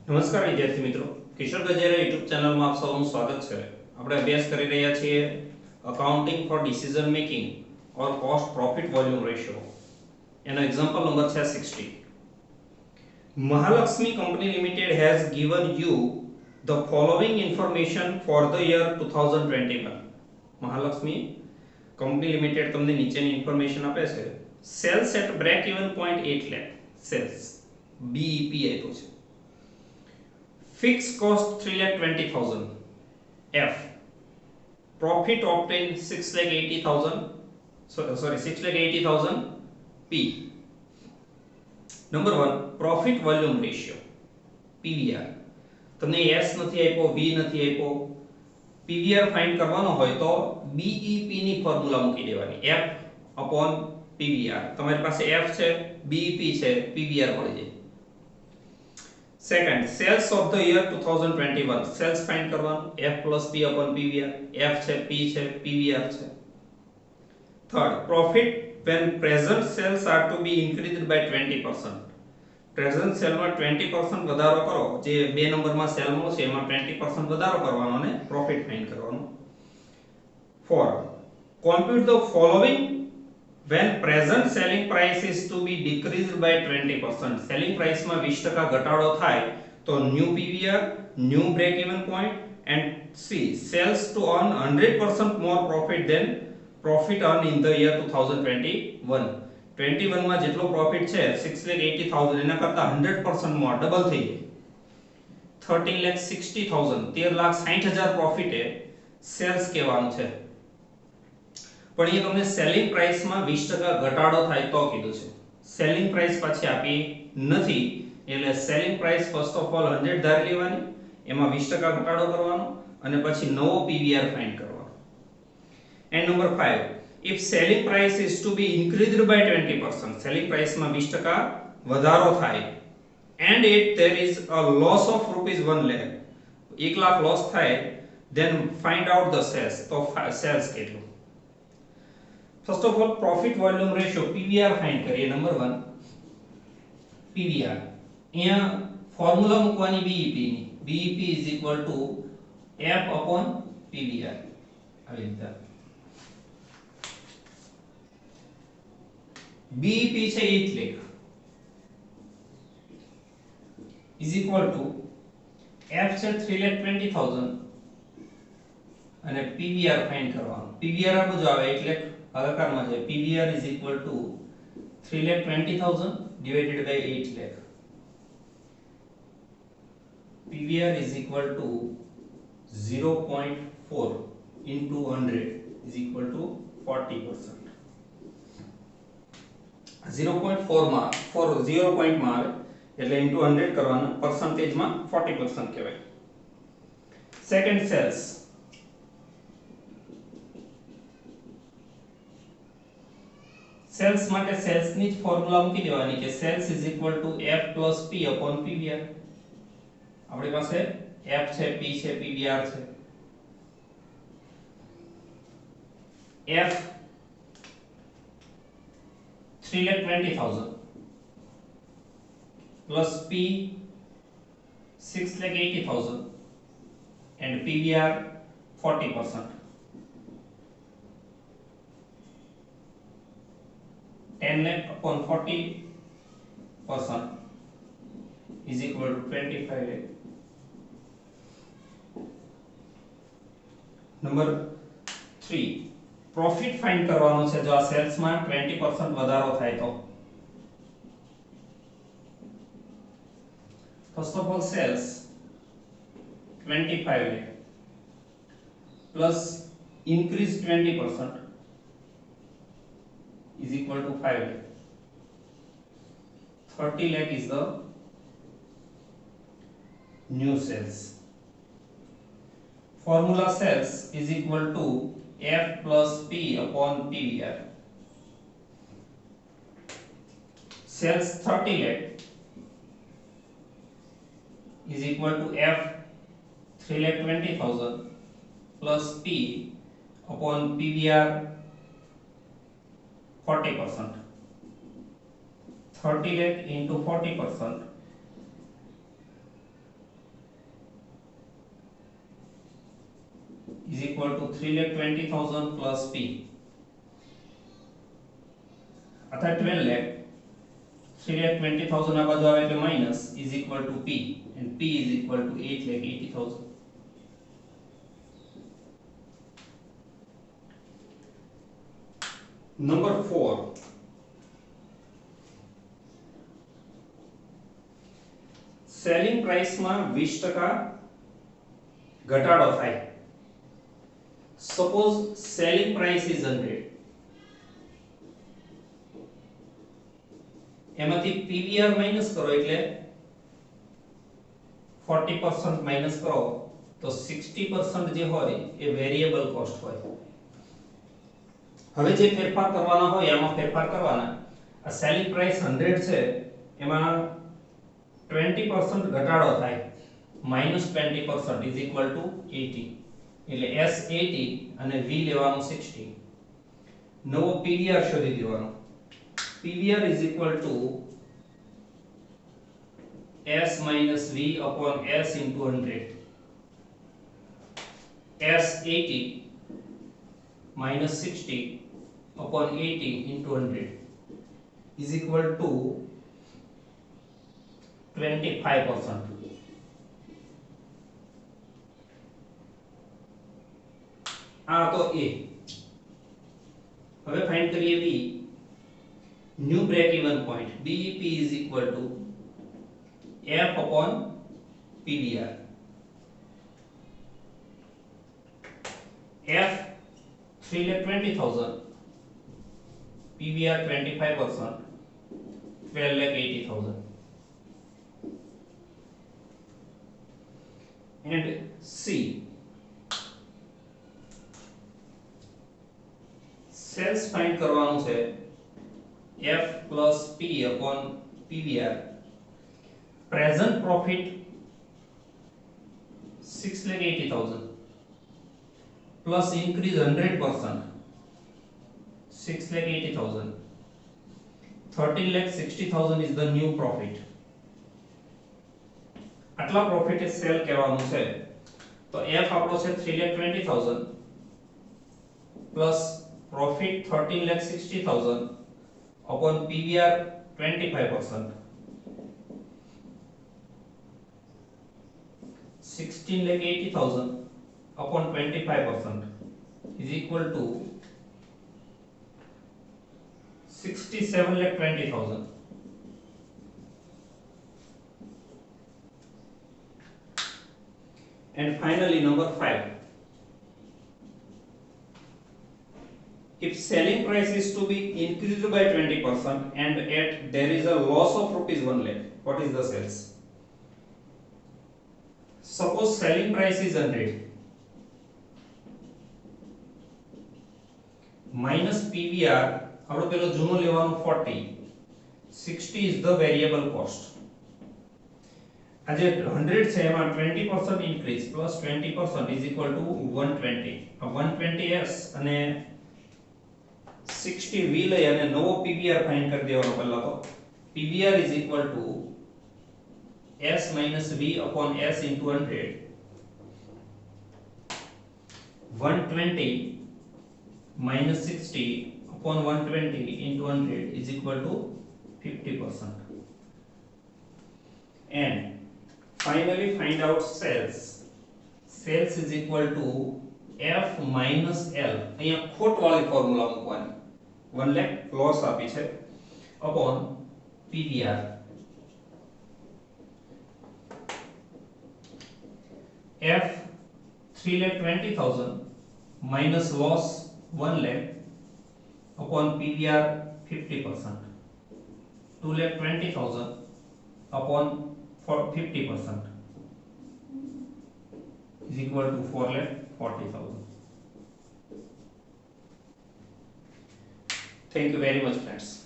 નમસ્કાર વિદ્યાર્થી મિત્રો, કિશોર ગજેરા યુટ્યુબ ચેનલમાં આપ સૌનું સ્વાગત છે. આપણે અભ્યાસ કરી રહ્યા છીએ અકાઉન્ટિંગ ફોર ડિસિઝન મેકિંગ ઓર કોસ્ટ પ્રોફિટ વોલ્યુમ રેશિયો. એનો એક્ઝામ્પલ નંબર છે 60. Mahalakshmi Company Limited has given you the following information for the year 2021. Mahalakshmi company limited તમને નીચેની ઇન્ફોર્મેશન આપે છે. Sales at break even point 8 lakh sales BEP આપ્યો છે. Fixed cost 3,20,000. F. Profit obtained 6,80,000. Sorry, 6,80,000. P. Number 1. Profit volume ratio. PVR. તમને S નથી આપ્યો, V નથી આપ્યો. PVR ફાઇન્ડ કરવાનો હોય તો BEP ની ફોર્મ્યુલા મૂકી દેવાની. F upon PVR. તમારી પાસે F છે, BEP છે, PVR મળી જાય. Second, sales of the year 2021. Sales find કરવાનું F plus P upon PVR. F છે, P છે, PVR છે. Third, profit when present sales are to be increased by 20%. Present sale માં 20% વધારો કરો, જે બે નંબરમાં સેલ મળશે એમાં 20% વધારો કરવાનો અને profit find કરવાનો. Fourth, compute the following when present selling price is to be decreased by 20%. selling price માં 20% ઘટાડો થાય તો new PVR, new break even point, and C, sales to earn 100% more profit than profit earned in the year 2021. 21 માં જેટલો profit છે 6,80,000 એના કરતા 100% more double થઈ જાય. 13,60,000 13,60,000 પ્રોફિટ એ સેલ્સ કહેવાનું છે. પણ એ તમને સેલિંગ પ્રાઇસમાં 20% ઘટાડો થાય તો કીધું છે. સેલિંગ પ્રાઇસ પાછી આપી નથી, એટલે selling price first of all 100 ધારી લેવાની, એમાં 20% ઘટાડો કરવાનો અને પછી નવો પીવીઆર ફાઇન્ડ કરવાનો. And number 5, if selling price is to be increased by 20%, selling પ્રાઇસમાં 20% વધારો થાય and there is a loss of rupees 1 lakh, 1 lakh loss થાય, then find out the sales. તો સેલ્સ કેટલું? First of all, profit volume ratio PVR find કરીએ. Number 1 PVR. અહીંયા formula મૂકવાની BEP ની. BEP is equal to F upon PVR. આવી રીતે BEP છે 8 lakh is equal to F છે 3,20,000 અને PVR ફાઇન્ડ કરવાનો. PVR આ બધું આવે 8 લાખ ભાગાકારમાં છે. PVR is equal to 3,20,000 divided by 8 lakh. PVR is equal to 0.4 into 100 is equal to 40%. 0.4 માં 0 પોઈન્ટ માં આવે એટલે into 100 કરવાના, પરસેન્ટેજ માં 40% કહેવાય. Second, sales. સેલ્સ માટે સેલ્સ ની જ ફોર્મ્યુલા મૂકી દેવાની કે sales is equal to F plus P upon PVR. આપણી પાસે F છે, P છે, PVR છે. F 3,20,000 plus P 6,80,000 and PVR 40%. 10 lakh upon 40% is equal to 25 lakh. Number 3, profit find કરવાનો છે જો આ સેલ્સ માં 20% વધારો થાય તો. First of all, sales 25 lakh plus increase 20% is equal to 5 lakh. 30 lakh is the new sales. Formula sales is equal to F plus P upon PVR. Sales 30 lakh is equal to F 3,20,000 plus P upon PVR 40%. 30 lakh into 40% is equal to 3,20,000 plus P अर्थात 12 लाख 3,20,000 આ બાજુ આવે એટલે minus is equal to P and P is equal to 8,80,000. Number 4, selling price માં 20% ઘટાડો થાય. Suppose selling price is 100, એમાંથી PVR minus કરો એટલે 40% માઈનસ કરો તો 60% જે હોય એ વેરીએબલ કોસ્ટ હોય. હવે જે ફેરફાર કરવાના હોય એમાં ફેરફાર કરવાના. આ સેલિંગ પ્રાઇસ 100 છે એમાં 20% ઘટાડો થાય -20% is equal to 80 એટલે S 80 અને V લેવાનું 60. નવો PVR શોધી દેવાનો. PVR is equal to S minus V upon S into 100. S 80 minus 60 upon 80 into 100 is equal to 25%. આ તો A. હવે ફાઇન્ડ કરીએ B. New break even point BEP is equal to F upon PVR. F 3,20,000, PVR 25%, 12,80,000. And C, sales find કરવાનું છે F plus P upon PVR. Present profit 6,80,000 plus increase 100% 6,80,000. 13,60,000 is the new profit. આટલા profit cell કહેવાનું છે તો F આપણો છે 3,20,000 plus profit 13,60,000 upon PVR 25%. 16,80,000 upon 25% is equal to 67,20,000. And finally number 5. If selling price is to be increased by 20% and yet there is a loss of rupees 1 lakh, what is the sales? Suppose selling price is 100 minus PVR આપણો પેલો જૂનો લેવાનો 40, 60 is the variable cost. આ જે 100 છે એમાં 20% increase plus 20% is equal to 120. આ 120s અને 60 V લઈ અને નવો PVR ફાઇન્ડ કરી દેવાનો. પહેલા તો PVR is equal to S minus V upon S into 100. 120 minus 60 upon 120 into 100 is equal to 50%. And finally find out sales. Sales is equal to F minus L. અહીંયા ખોટ વાળી ફોર્મ્યુલા મૂકવાની. 1 lakh loss આપી છે upon PVR. F 3,20,000 minus loss 1 lakh upon PVR 50%. 2,20,000 upon 50% is equal to 4,40,000. Thank you very much, friends.